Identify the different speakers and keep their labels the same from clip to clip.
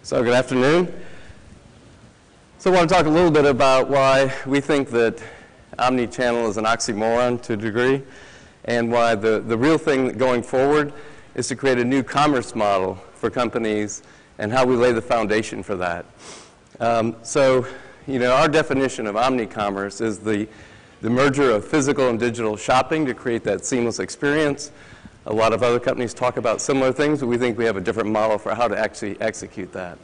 Speaker 1: So good afternoon. So I want to talk a little bit about why we think that omni-channel is an oxymoron to a degree, and why the real thing going forward is to create a new commerce model for companies and how we lay the foundation for that. Our definition of omni-commerce is the merger of physical and digital shopping to create that seamless experience. A lot of other companies talk about similar things, but we think we have a different model for how to actually execute that.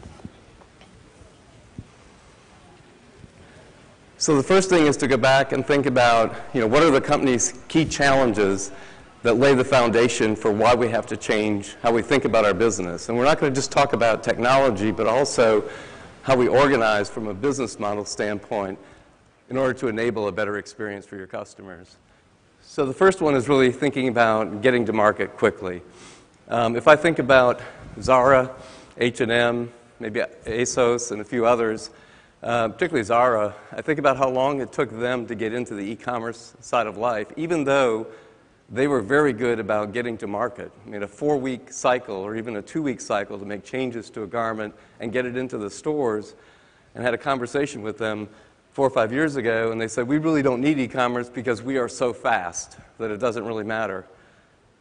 Speaker 1: So the first thing is to go back and think about, what are the company's key challenges that lay the foundation for why we have to change how we think about our business. And we're not going to just talk about technology, but also how we organize from a business model standpoint in order to enable a better experience for your customers. So the first one is really thinking about getting to market quickly. If I think about Zara, H&M, maybe ASOS, and a few others, particularly Zara, I think about how long it took them to get into the e-commerce side of life, even though they were very good about getting to market. I mean, a 4-week cycle or even a 2-week cycle to make changes to a garment and get it into the stores, and had a conversation with them 4 or 5 years ago, and they said, we really don't need e-commerce because we are so fast that it doesn't really matter.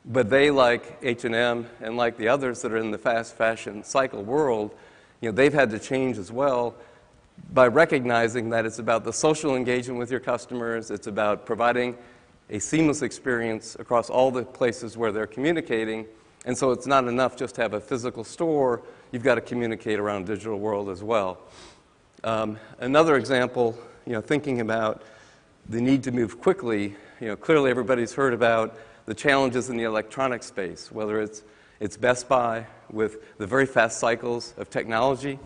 Speaker 1: But they, like H&M and like the others that are in the fast fashion cycle world, they've had to change as well by recognizing that it's about the social engagement with your customers, it's about providing a seamless experience across all the places where they're communicating, and so it's not enough just to have a physical store, you've got to communicate around a digital world as well. Another example, thinking about the need to move quickly, clearly everybody's heard about the challenges in the electronic space, whether it's Best Buy with the very fast cycles of technology.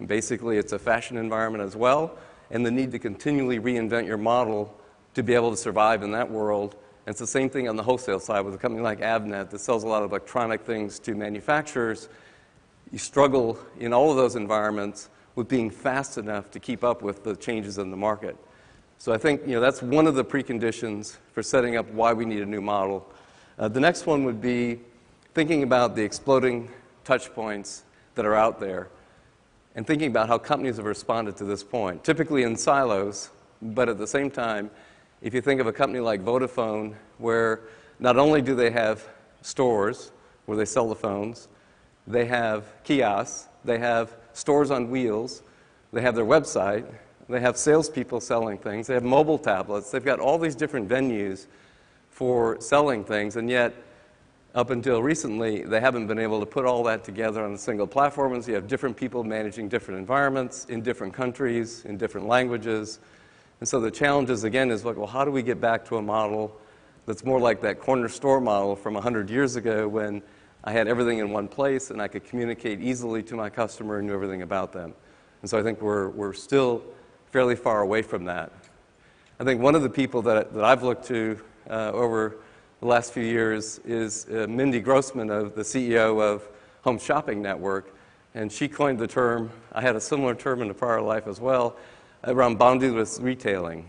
Speaker 1: Basically, it's a fashion environment as well, and the need to continually reinvent your model to be able to survive in that world. And it's the same thing on the wholesale side with a company like Avnet that sells a lot of electronic things to manufacturers. You struggle in all of those environments with being fast enough to keep up with the changes in the market. So I think that's one of the preconditions for setting up why we need a new model. The next one would be thinking about the exploding touch points that are out there and thinking about how companies have responded to this point, typically in silos, but at the same time, if you think of a company like Vodafone, where not only do they have stores where they sell the phones, they have kiosks, they have stores on wheels, they have their website, they have salespeople selling things, they have mobile tablets, they've got all these different venues for selling things, and yet up until recently, they haven't been able to put all that together on a single platform, and so you have different people managing different environments in different countries, in different languages. And so the challenge is, again, is like, well, how do we get back to a model that's more like that corner store model from 100 years ago when I had everything in one place and I could communicate easily to my customer and knew everything about them. And so I think we're still fairly far away from that. I think one of the people that I've looked to over the last few years is Mindy Grossman, the CEO of Home Shopping Network, and she coined the term, I had a similar term in a prior life as well, around boundaryless retailing.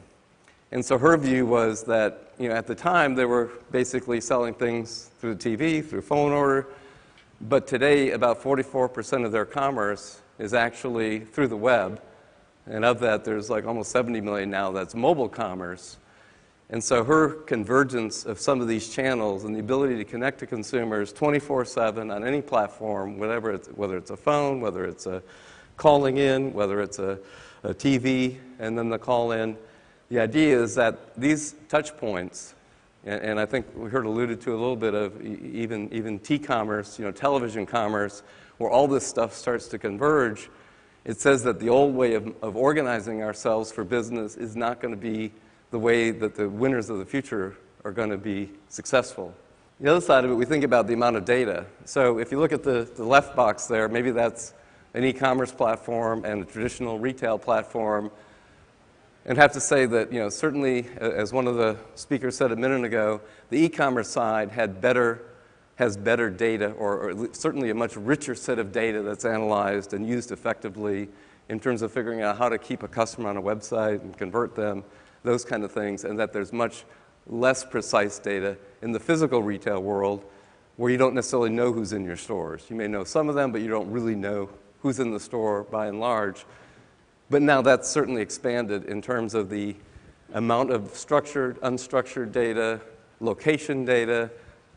Speaker 1: And so her view was that, at the time, they were basically selling things through the TV, through phone order, but today about 44% of their commerce is actually through the web, and of that there's like almost 70 million now that's mobile commerce. And so her convergence of some of these channels and the ability to connect to consumers 24/7 on any platform, whether it's a phone, whether it's a calling in, whether it's a TV, and then the call in. The idea is that these touch points, and I think we heard alluded to a little bit of even T-commerce, television commerce, where all this stuff starts to converge. It says that the old way of organizing ourselves for business is not going to be the way that the winners of the future are going to be successful. The other side of it, we think about the amount of data. So if you look at the left box there, maybe that's an e-commerce platform and a traditional retail platform. And have to say that, certainly, as one of the speakers said a minute ago, the e-commerce side has better data, or certainly a much richer set of data that's analyzed and used effectively in terms of figuring out how to keep a customer on a website and convert them, those kind of things, and that there's much less precise data in the physical retail world where you don't necessarily know who's in your stores. You may know some of them, but you don't really know who's in the store by and large. But now that's certainly expanded in terms of the amount of structured, unstructured data, location data,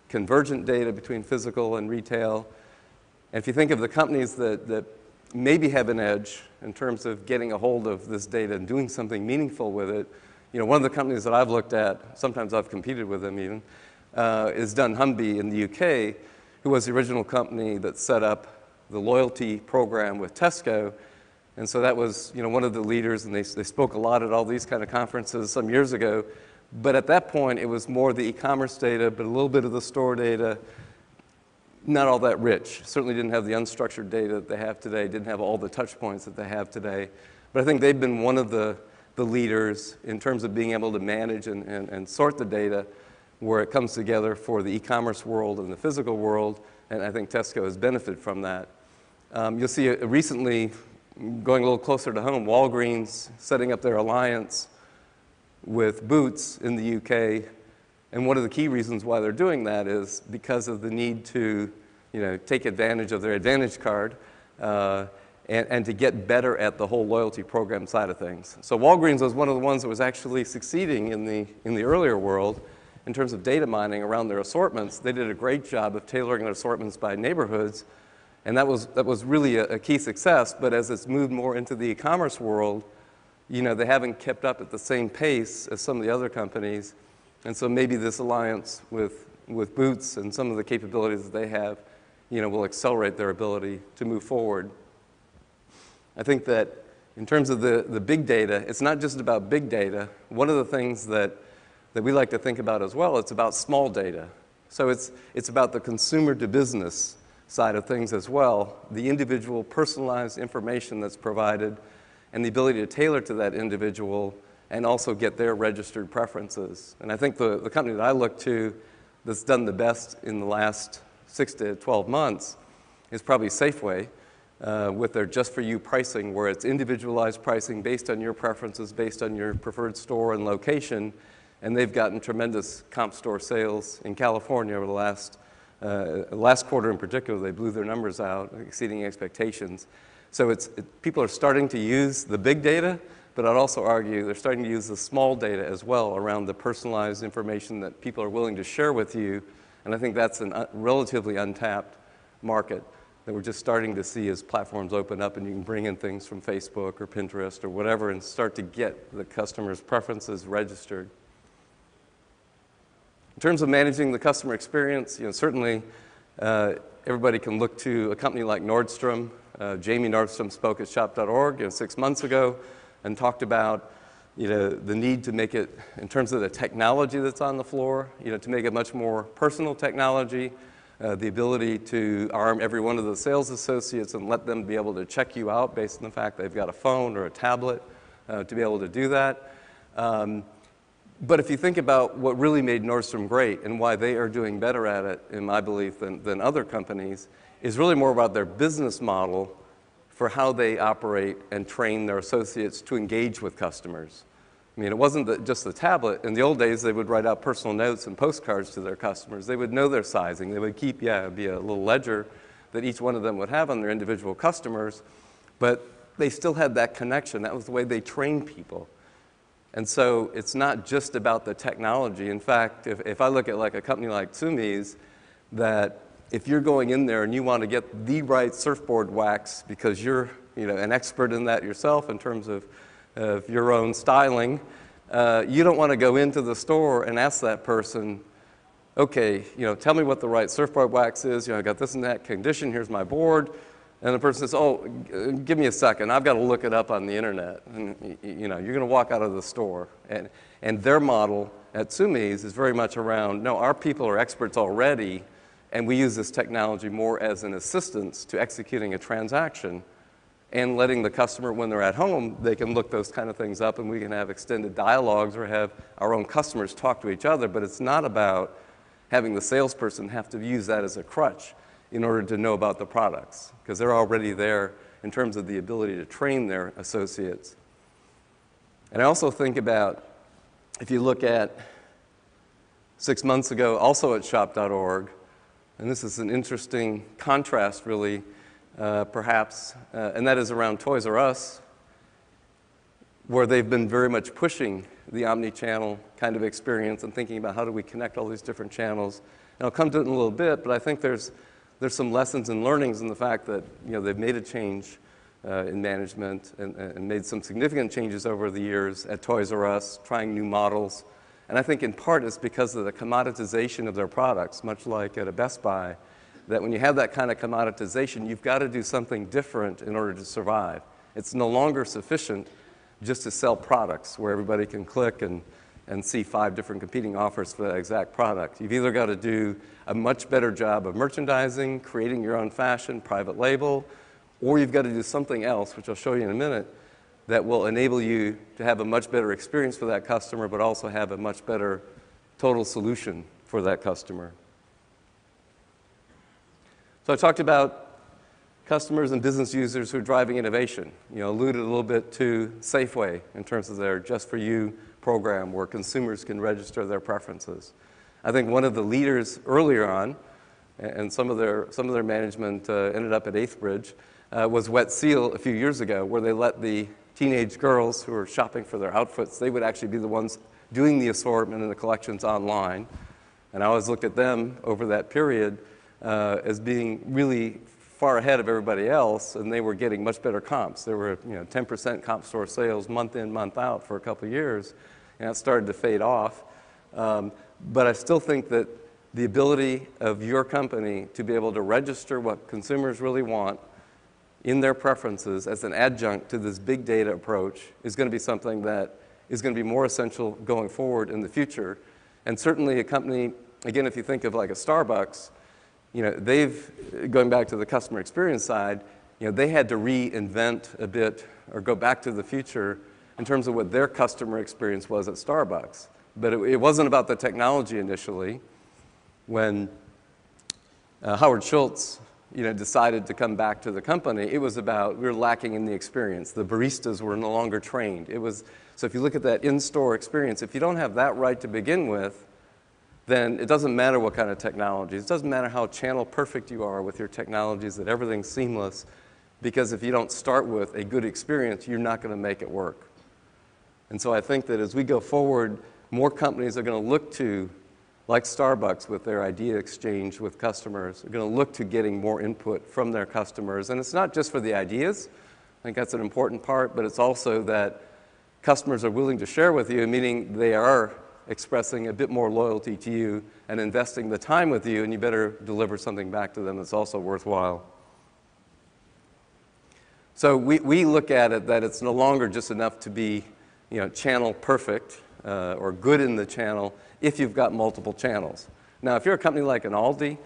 Speaker 1: convergent data between physical and retail. And if you think of the companies that maybe have an edge in terms of getting a hold of this data and doing something meaningful with it, one of the companies that I've looked at, sometimes I've competed with them even, is dunnhumby in the UK, who was the original company that set up the loyalty program with Tesco. And so that was one of the leaders, and they spoke a lot at all these kind of conferences some years ago. But at that point, it was more the e-commerce data, but a little bit of the store data, not all that rich. Certainly didn't have the unstructured data that they have today, didn't have all the touch points that they have today. But I think they've been one of the leaders in terms of being able to manage and sort the data where it comes together for the e-commerce world and the physical world, and I think Tesco has benefited from that. You'll see recently, going a little closer to home, Walgreens setting up their alliance with Boots in the UK, and one of the key reasons why they're doing that is because of the need to take advantage of their Advantage card and to get better at the whole loyalty program side of things. So Walgreens was one of the ones that was actually succeeding in the earlier world in terms of data mining around their assortments. They did a great job of tailoring their assortments by neighborhoods, and that was really a key success. But as it's moved more into the e-commerce world, they haven't kept up at the same pace as some of the other companies, and so maybe this alliance with Boots and some of the capabilities that they have, will accelerate their ability to move forward. I think that in terms of the big data, it's not just about big data. One of the things that we like to think about as well, it's about small data. So it's about the consumer to business side of things as well, the individual personalized information that's provided and the ability to tailor to that individual and also get their registered preferences. And I think the company that I look to that's done the best in the last 6 to 12 months is probably Safeway with their Just For You pricing, where it's individualized pricing based on your preferences, based on your preferred store and location. And they've gotten tremendous comp store sales in California over the last quarter in particular. They blew their numbers out, exceeding expectations. So people are starting to use the big data, but I'd also argue they're starting to use the small data as well around the personalized information that people are willing to share with you. And I think that's a relatively untapped market that we're just starting to see as platforms open up and you can bring in things from Facebook or Pinterest or whatever and start to get the customer's preferences registered. In terms of managing the customer experience, certainly everybody can look to a company like Nordstrom. Jamie Nordstrom spoke at shop.org 6 months ago and talked about the need to make it, in terms of the technology that's on the floor, to make it much more personal technology, the ability to arm every one of the sales associates and let them be able to check you out based on the fact they've got a phone or a tablet to be able to do that. But if you think about what really made Nordstrom great and why they are doing better at it, in my belief, than other companies, is really more about their business model for how they operate and train their associates to engage with customers. I mean, it wasn't just the tablet. In the old days, they would write out personal notes and postcards to their customers. They would know their sizing. They would keep, it'd be a little ledger that each one of them would have on their individual customers, but they still had that connection. That was the way they trained people. And so it's not just about the technology. In fact, if I look at like a company like Tsumi's, that if you're going in there and you want to get the right surfboard wax because you're an expert in that yourself in terms of your own styling, you don't want to go into the store and ask that person, okay, tell me what the right surfboard wax is. I got this and that condition. Here's my board. And the person says, oh, give me a second. I've got to look it up on the internet. And you're going to walk out of the store. And their model at Tsumi's is very much around, no, our people are experts already, and we use this technology more as an assistance to executing a transaction and letting the customer, when they're at home, they can look those kind of things up and we can have extended dialogues or have our own customers talk to each other. But it's not about having the salesperson have to use that as a crutch in order to know about the products, because they're already there in terms of the ability to train their associates. And I also think about, if you look at 6 months ago, also at shop.org, and this is an interesting contrast really, perhaps, and that is around Toys R Us, where they've been very much pushing the omni-channel kind of experience and thinking about how do we connect all these different channels. And I'll come to it in a little bit, but I think there's some lessons and learnings in the fact that they've made a change in management and made some significant changes over the years at Toys R Us, trying new models. And I think in part it's because of the commoditization of their products, much like at a Best Buy, that when you have that kind of commoditization, you've got to do something different in order to survive. It's no longer sufficient just to sell products where everybody can click and see 5 different competing offers for that exact product. You've either got to do a much better job of merchandising, creating your own fashion, private label, or you've got to do something else, which I'll show you in a minute, that will enable you to have a much better experience for that customer, but also have a much better total solution for that customer. So I talked about customers and business users who are driving innovation. Alluded a little bit to Safeway in terms of their Just For You program where consumers can register their preferences. I think one of the leaders earlier on, and some of their management ended up at 8th Bridge, was Wet Seal a few years ago, where they let the teenage girls who were shopping for their outfits, they would actually be the ones doing the assortment and the collections online. And I always looked at them over that period as being really far ahead of everybody else, and they were getting much better comps. There were 10% comp store sales month in, month out for a couple of years, and it started to fade off. But I still think that the ability of your company to be able to register what consumers really want in their preferences as an adjunct to this big data approach is going to be something that is going to be more essential going forward in the future. And certainly a company, again, if you think of like a Starbucks, they've, going back to the customer experience side, they had to reinvent a bit or go back to the future in terms of what their customer experience was at Starbucks. But it wasn't about the technology initially. When Howard Schultz decided to come back to the company, it was about we were lacking in the experience. The baristas were no longer trained. So if you look at that in-store experience, if you don't have that right to begin with, then it doesn't matter what kind of technologies. It doesn't matter how channel perfect you are with your technologies, that everything's seamless, because if you don't start with a good experience, you're not going to make it work. And so I think that as we go forward, more companies are going to look to, like Starbucks with their idea exchange with customers, are going to look to getting more input from their customers. And it's not just for the ideas. I think that's an important part, but it's also that customers are willing to share with you, meaning they are expressing a bit more loyalty to you and investing the time with you, and you better deliver something back to them that's also worthwhile. So we look at it that it's no longer just enough to be channel perfect or good in the channel if you've got multiple channels. Now, if you're a company like an Aldi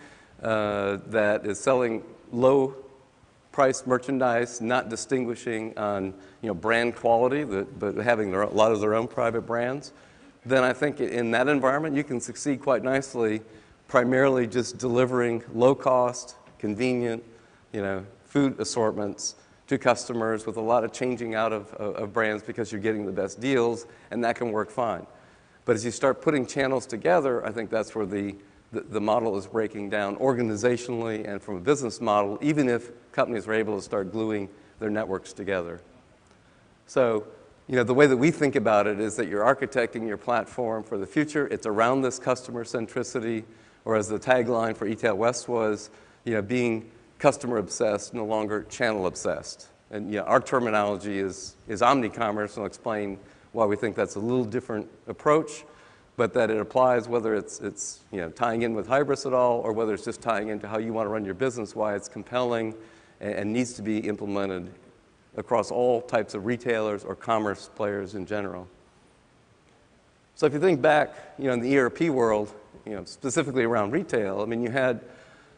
Speaker 1: that is selling low-priced merchandise, not distinguishing on brand quality, but having a lot of their own private brands, then I think in that environment you can succeed quite nicely, primarily just delivering low-cost, convenient, food assortments to customers with a lot of changing out of brands because you're getting the best deals, and that can work fine. But as you start putting channels together, I think that's where the model is breaking down organizationally and from a business model, even if companies are able to start gluing their networks together. So, the way that we think about it is that you're architecting your platform for the future. It's around this customer centricity, or as the tagline for eTail West was, being customer obsessed, no longer channel obsessed. And our terminology is omni-commerce, and I'll explain why we think that's a little different approach, but that it applies whether it's tying in with Hybris at all, or whether it's just tying into how you want to run your business, why it's compelling and needs to be implemented across all types of retailers or commerce players in general. So if you think back, in the ERP world, specifically around retail, I mean, you had,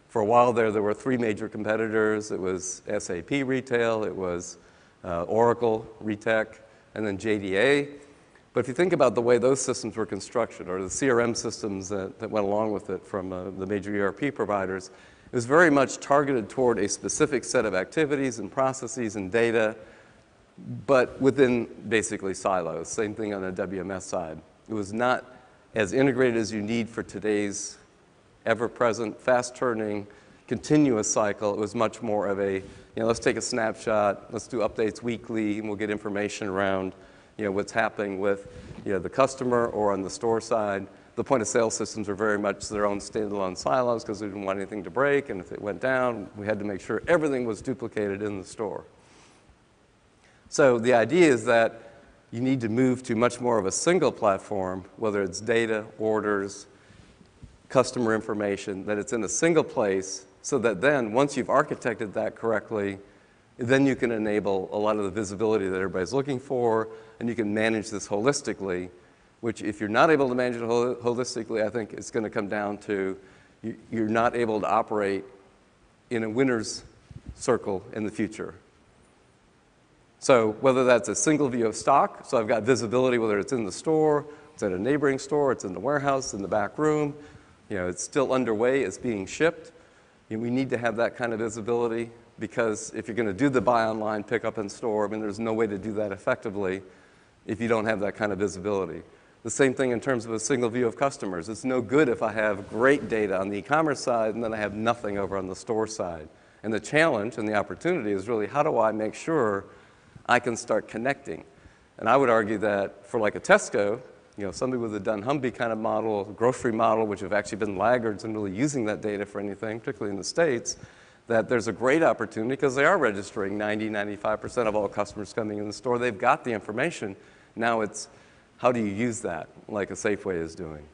Speaker 1: for a while there were 3 major competitors. It was SAP Retail, it was Oracle Retech, and then JDA. But if you think about the way those systems were constructed, or the CRM systems that went along with it from the major ERP providers, it was very much targeted toward a specific set of activities and processes and data, but within basically silos. Same thing on the WMS side. It was not as integrated as you need for today's ever-present, fast-turning, continuous cycle. It was much more of a, let's take a snapshot, let's do updates weekly, and we'll get information around, what's happening with, the customer or on the store side. The point of sale systems are very much their own standalone silos because we didn't want anything to break, and if it went down, we had to make sure everything was duplicated in the store. So the idea is that you need to move to much more of a single platform, whether it's data, orders, customer information, that it's in a single place so that then once you've architected that correctly, then you can enable a lot of the visibility that everybody's looking for, and you can manage this holistically, which if you're not able to manage it holistically, I think it's going to come down to you're not able to operate in a winner's circle in the future. So whether that's a single view of stock, so I've got visibility whether it's in the store, it's at a neighboring store, it's in the warehouse, in the back room, it's still underway, it's being shipped. We need to have that kind of visibility because if you're going to do the buy online, pick up in store, there's no way to do that effectively if you don't have that kind of visibility. The same thing in terms of a single view of customers. It's no good if I have great data on the e-commerce side and then I have nothing over on the store side. And the challenge and the opportunity is really how do I make sure I can start connecting? And I would argue that for like a Tesco, somebody with a Dunnhumby kind of model, grocery model, which have actually been laggards in really using that data for anything, particularly in the States, that there's a great opportunity because they are registering 95% of all customers coming in the store. They've got the information. Now it's how do you use that, like a Safeway is doing?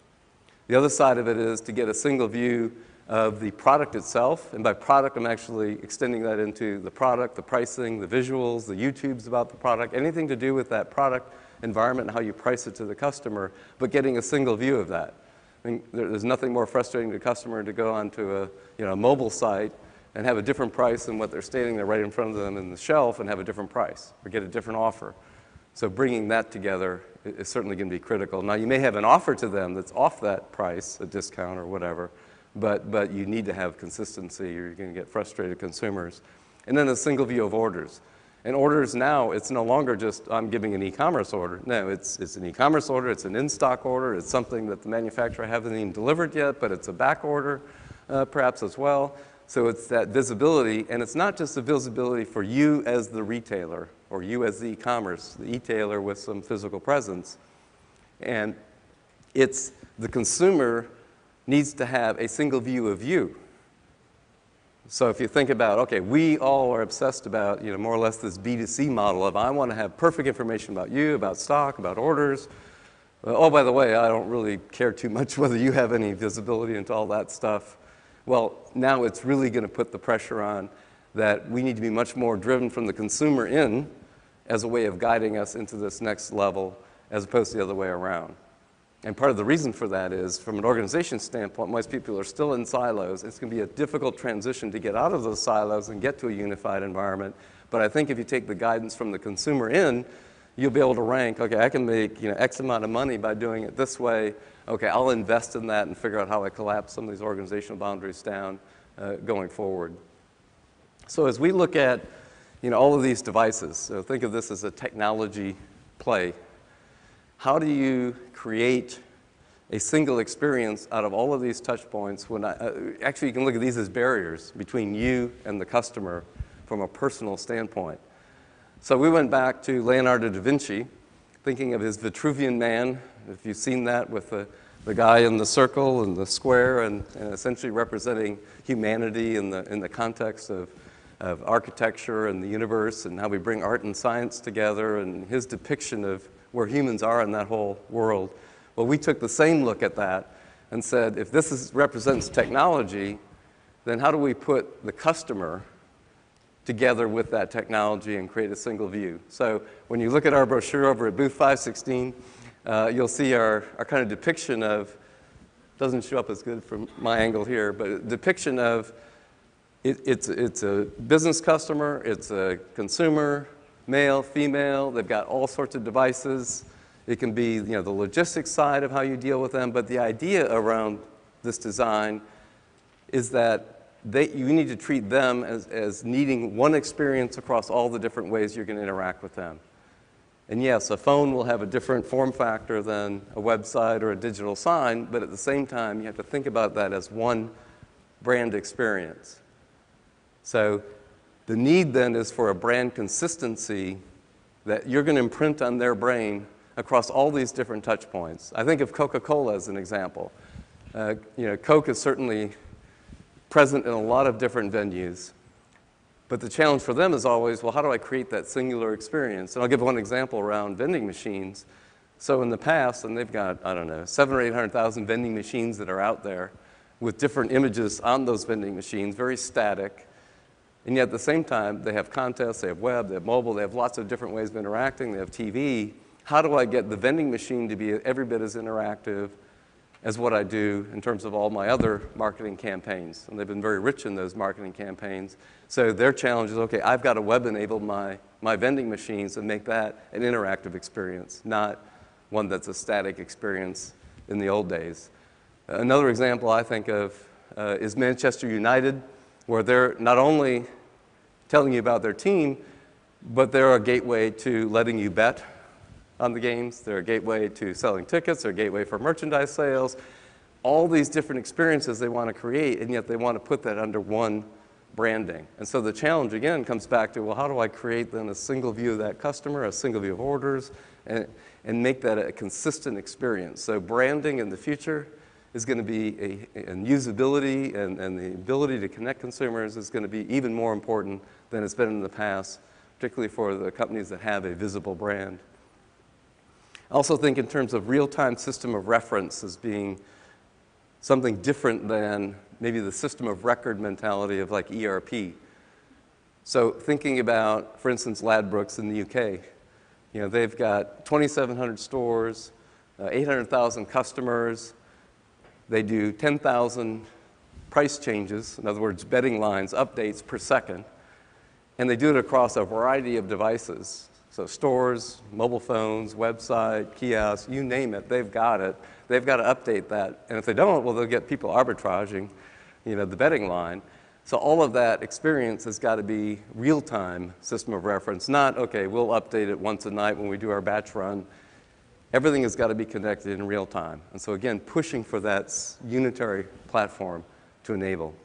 Speaker 1: The other side of it is to get a single view of the product itself, and by product I'm actually extending that into the product, the pricing, the visuals, the YouTubes about the product, anything to do with that product environment and how you price it to the customer, but getting a single view of that. There's nothing more frustrating to a customer to go onto a mobile site and have a different price than what they're stating there right in front of them in the shelf and have a different price or get a different offer. So bringing that together is certainly going to be critical. Now you may have an offer to them that's off that price, a discount or whatever, but you need to have consistency or you're going to get frustrated consumers. And then a single view of orders. And orders now, it's no longer just I'm giving an e-commerce order. No, it's an e-commerce order, it's an in-stock order, it's something that the manufacturer hasn't even delivered yet, but it's a back order perhaps as well. So it's that visibility, and it's not just the visibility for you as the retailer or you as the e-commerce, the e-tailer with some physical presence. And it's the consumer needs to have a single view of you. So if you think about, okay, we all are obsessed about, more or less this B2C model of I want to have perfect information about you, about stock, about orders. Oh, by the way, I don't really care too much whether you have any visibility into all that stuff. Well, now it's really going to put the pressure on that we need to be much more driven from the consumer in as a way of guiding us into this next level as opposed to the other way around. And part of the reason for that is, from an organization standpoint, most people are still in silos. It's going to be a difficult transition to get out of those silos and get to a unified environment. But I think if you take the guidance from the consumer in, you'll be able to rank, okay, I can make X amount of money by doing it this way. Okay, I'll invest in that and figure out how I collapse some of these organizational boundaries down going forward. So as we look at all of these devices, so think of this as a technology play. How do you create a single experience out of all of these touch points when actually you can look at these as barriers between you and the customer from a personal standpoint. So we went back to Leonardo da Vinci, thinking of his Vitruvian Man, if you've seen that with the guy in the circle and the square and essentially representing humanity in the context of architecture and the universe and how we bring art and science together and his depiction of where humans are in that whole world. Well, we took the same look at that and said, if this represents technology, then how do we put the customer together with that technology and create a single view? So when you look at our brochure over at booth 516, you'll see our kind of depiction of, doesn't show up as good from my angle here, but a depiction of it's a business customer, it's a consumer, male, female, they've got all sorts of devices. It can be the logistics side of how you deal with them, but the idea around this design is that you need to treat them as needing one experience across all the different ways you're going to interact with them. And yes, a phone will have a different form factor than a website or a digital sign, but at the same time, you have to think about that as one brand experience. So the need then is for a brand consistency that you're going to imprint on their brain across all these different touch points. I think of Coca-Cola as an example. Coke is certainly present in a lot of different venues. But the challenge for them is always, well, how do I create that singular experience? And I'll give one example around vending machines. So in the past, and they've got, I don't know, 700,000 or 800,000 vending machines that are out there with different images on those vending machines, very static. And yet at the same time, they have contests, they have web, they have mobile, they have lots of different ways of interacting, they have TV. How do I get the vending machine to be every bit as interactive as what I do in terms of all my other marketing campaigns? And they've been very rich in those marketing campaigns. So their challenge is, okay, I've got to web-enable my vending machines and make that an interactive experience, not one that's a static experience in the old days. Another example I think of is Manchester United, where they're not only telling you about their team, but they're a gateway to letting you bet on the games. They're a gateway to selling tickets. They're a gateway for merchandise sales. All these different experiences they want to create, and yet they want to put that under one branding. And so the challenge, again, comes back to, well, how do I create then a single view of that customer, a single view of orders, and make that a consistent experience? So branding in the future is going to be, and usability and the ability to connect consumers is going to be even more important than it's been in the past, particularly for the companies that have a visible brand. I also think in terms of real-time system of reference as being something different than maybe the system of record mentality of like ERP. So thinking about, for instance, Ladbrokes in the UK, they've got 2,700 stores, 800,000 customers. They do 10,000 price changes, in other words, betting lines, updates per second, and they do it across a variety of devices. So stores, mobile phones, website, kiosks, you name it, they've got it. They've got to update that. And if they don't, well, they'll get people arbitraging, the betting line. So all of that experience has got to be real-time system of reference, not, okay, we'll update it once a night when we do our batch run. Everything has got to be connected in real time. And so again, pushing for that unitary platform to enable.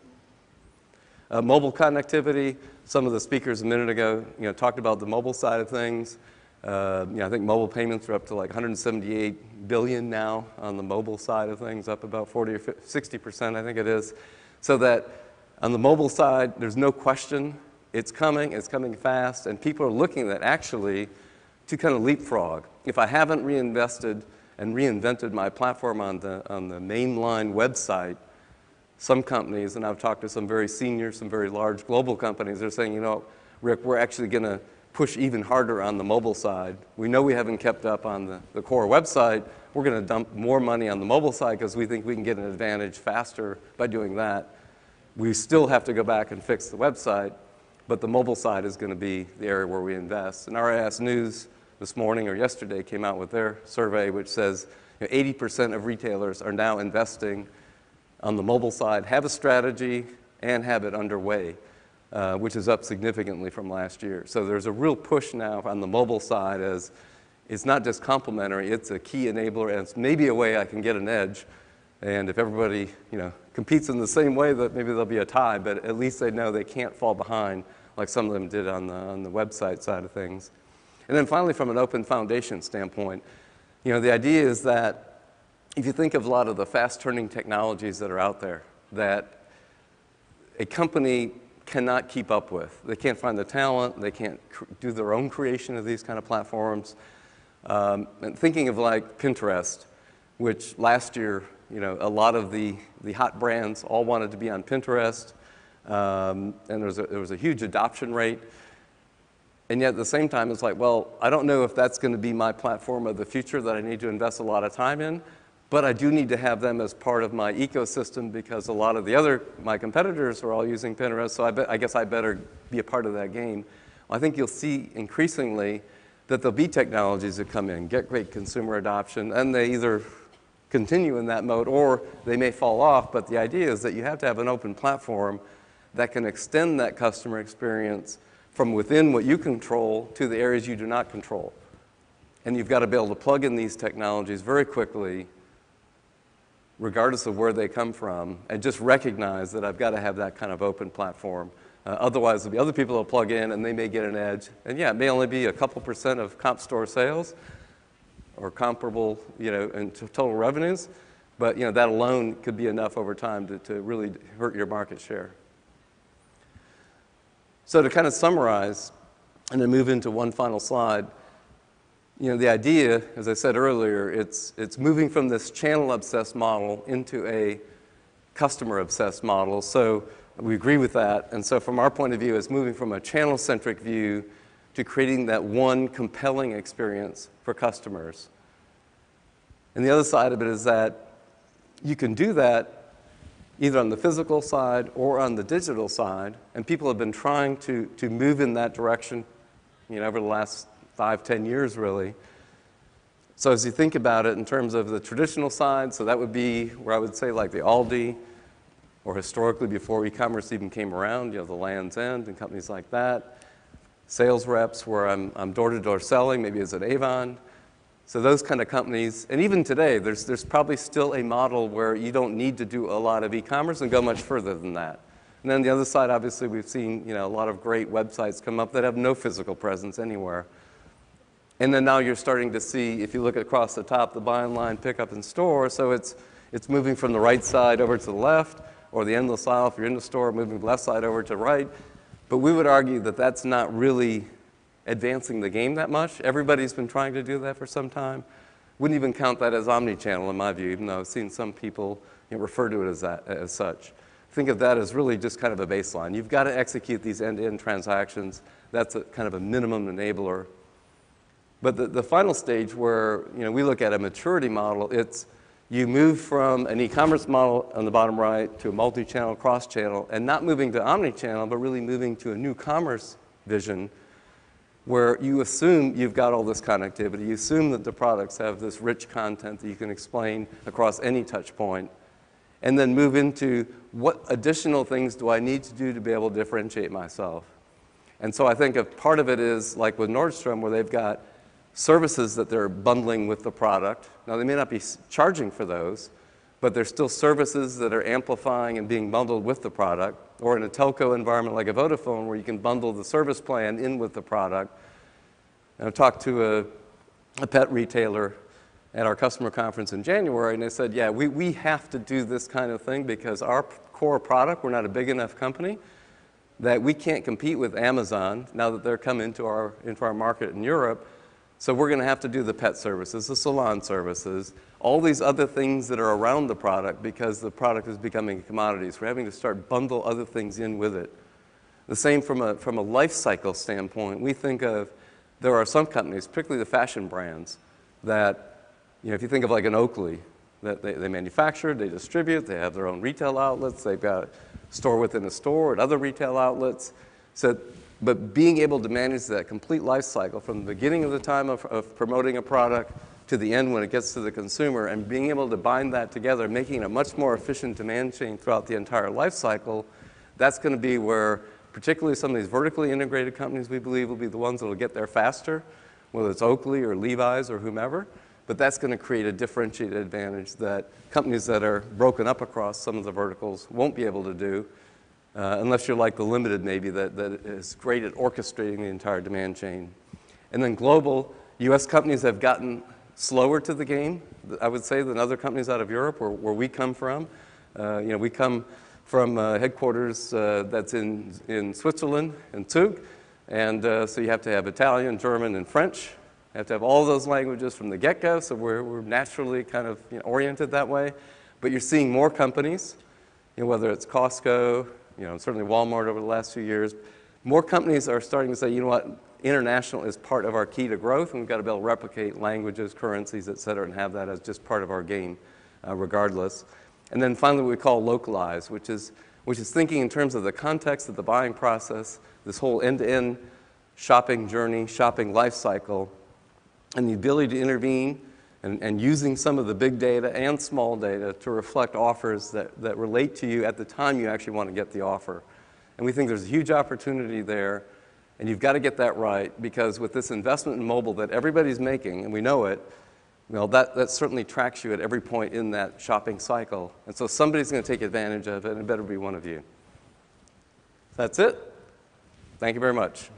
Speaker 1: Mobile connectivity, some of the speakers a minute ago talked about the mobile side of things. I think mobile payments are up to like 178 billion now on the mobile side of things, up about 40 or 60%, I think it is. So that on the mobile side, there's no question it's coming fast, and people are looking at actually to kind of leapfrog. If I haven't reinvested and reinvented my platform on the mainline website, some companies, and I've talked to some very senior, some very large global companies, they're saying, Rick, we're actually going to push even harder on the mobile side. We know we haven't kept up on the core website. We're going to dump more money on the mobile side because we think we can get an advantage faster by doing that. We still have to go back and fix the website, but the mobile side is going to be the area where we invest. And RIS News this morning or yesterday came out with their survey, which says 80% of retailers are now investing on the mobile side, have a strategy, and have it underway, which is up significantly from last year. So there's a real push now on the mobile side as it's not just complementary, it's a key enabler, and it's maybe a way I can get an edge. And if everybody competes in the same way, that maybe there'll be a tie, but at least they know they can't fall behind like some of them did on the website side of things. And then finally, from an open foundation standpoint, the idea is that if you think of a lot of the fast-turning technologies that are out there that a company cannot keep up with, they can't find the talent, they can't do their own creation of these kind of platforms. And thinking of like Pinterest, which last year, a lot of the hot brands all wanted to be on Pinterest, and there was a huge adoption rate. And yet at the same time, it's like, well, I don't know if that's going to be my platform of the future that I need to invest a lot of time in, but I do need to have them as part of my ecosystem because a lot of my competitors are all using Pinterest, so I guess I better be a part of that game. Well, I think you'll see increasingly that there'll be technologies that come in, get great consumer adoption, and they either continue in that mode or they may fall off, but the idea is that you have to have an open platform that can extend that customer experience from within what you control to the areas you do not control. And you've got to be able to plug in these technologies very quickly, regardless of where they come from, and just recognize that I've got to have that kind of open platform Otherwise, there'll be other people that'll plug in, and they may get an edge. And yeah, it may only be a couple % of comp store sales or comparable, in total revenues. But that alone could be enough over time to really hurt your market share. So to kind of summarize, and then move into one final slide, the idea, as I said earlier, it's moving from this channel-obsessed model into a customer-obsessed model. So we agree with that. And so from our point of view, it's moving from a channel-centric view to creating that one compelling experience for customers. And the other side of it is that you can do that either on the physical side or on the digital side, and people have been trying to move in that direction, over the last 5-10 years, really. So as you think about it in terms of the traditional side, so that would be where I would say like the Aldi, or historically before e-commerce even came around, the Land's End and companies like that. Sales reps where I'm door-to-door selling, maybe as an Avon. So those kind of companies, and even today, there's probably still a model where you don't need to do a lot of e-commerce and go much further than that. And then the other side, obviously, we've seen a lot of great websites come up that have no physical presence anywhere. And then now you're starting to see, if you look across the top, the buy online, pick up in store. So it's moving from the right side over to the left, or the endless aisle if you're in the store, moving the left side over to right. But we would argue that that's not really advancing the game that much. Everybody's been trying to do that for some time. Wouldn't even count that as omni-channel in my view, even though I've seen some people refer to it as such. Think of that as really just kind of a baseline. You've got to execute these end-to-end transactions. That's kind of a minimum enabler. But the final stage where we look at a maturity model, it's you move from an e-commerce model on the bottom right to a multi-channel, cross-channel, and not moving to omni-channel, but really moving to a new commerce vision where you assume you've got all this connectivity. You assume that the products have this rich content that you can explain across any touch point, and then move into what additional things do I need to do to be able to differentiate myself. And so I think a part of it is like with Nordstrom, where they've got services that they're bundling with the product. Now, they may not be charging for those, but there's still services that are amplifying and being bundled with the product, or in a telco environment like a Vodafone, where you can bundle the service plan in with the product. And I talked to a pet retailer at our customer conference in January, and they said, yeah, we have to do this kind of thing because our core product, we're not a big enough company, that we can't compete with Amazon now that they're coming into our market in Europe. So we're going to have to do the pet services, the salon services, all these other things that are around the product because the product is becoming a commodity. So we're having to start bundle other things in with it. The same from a life cycle standpoint. We think of, there are some companies, particularly the fashion brands, that, if you think of like an Oakley, that they manufacture, they distribute, they have their own retail outlets, they've got a store within a store and other retail outlets. But being able to manage that complete life cycle from the beginning of the time of promoting a product to the end when it gets to the consumer, and being able to bind that together, making it a much more efficient demand chain throughout the entire life cycle, that's going to be where particularly some of these vertically integrated companies, we believe, will be the ones that will get there faster, whether it's Oakley or Levi's or whomever. But that's going to create a differentiated advantage that companies that are broken up across some of the verticals won't be able to do. Unless you're like the limited maybe that is great at orchestrating the entire demand chain. And then global, US companies have gotten slower to the game, I would say, than other companies out of Europe where we come from. We come from headquarters that's in Switzerland, in Zug, and so you have to have Italian, German, and French. You have to have all those languages from the get-go, so we're naturally kind of oriented that way. But you're seeing more companies, whether it's Costco, certainly Walmart over the last few years, more companies are starting to say, you know what, international is part of our key to growth, and we've got to be able to replicate languages, currencies, et cetera, and have that as just part of our game regardless. And then finally, what we call localized, which is thinking in terms of the context of the buying process, this whole end-to-end shopping journey, shopping life cycle, and the ability to intervene and using some of the big data and small data to reflect offers that relate to you at the time you actually want to get the offer. And we think there's a huge opportunity there, and you've got to get that right, because with this investment in mobile that everybody's making, and we know it, that certainly tracks you at every point in that shopping cycle. And so somebody's going to take advantage of it, and it better be one of you. That's it. Thank you very much.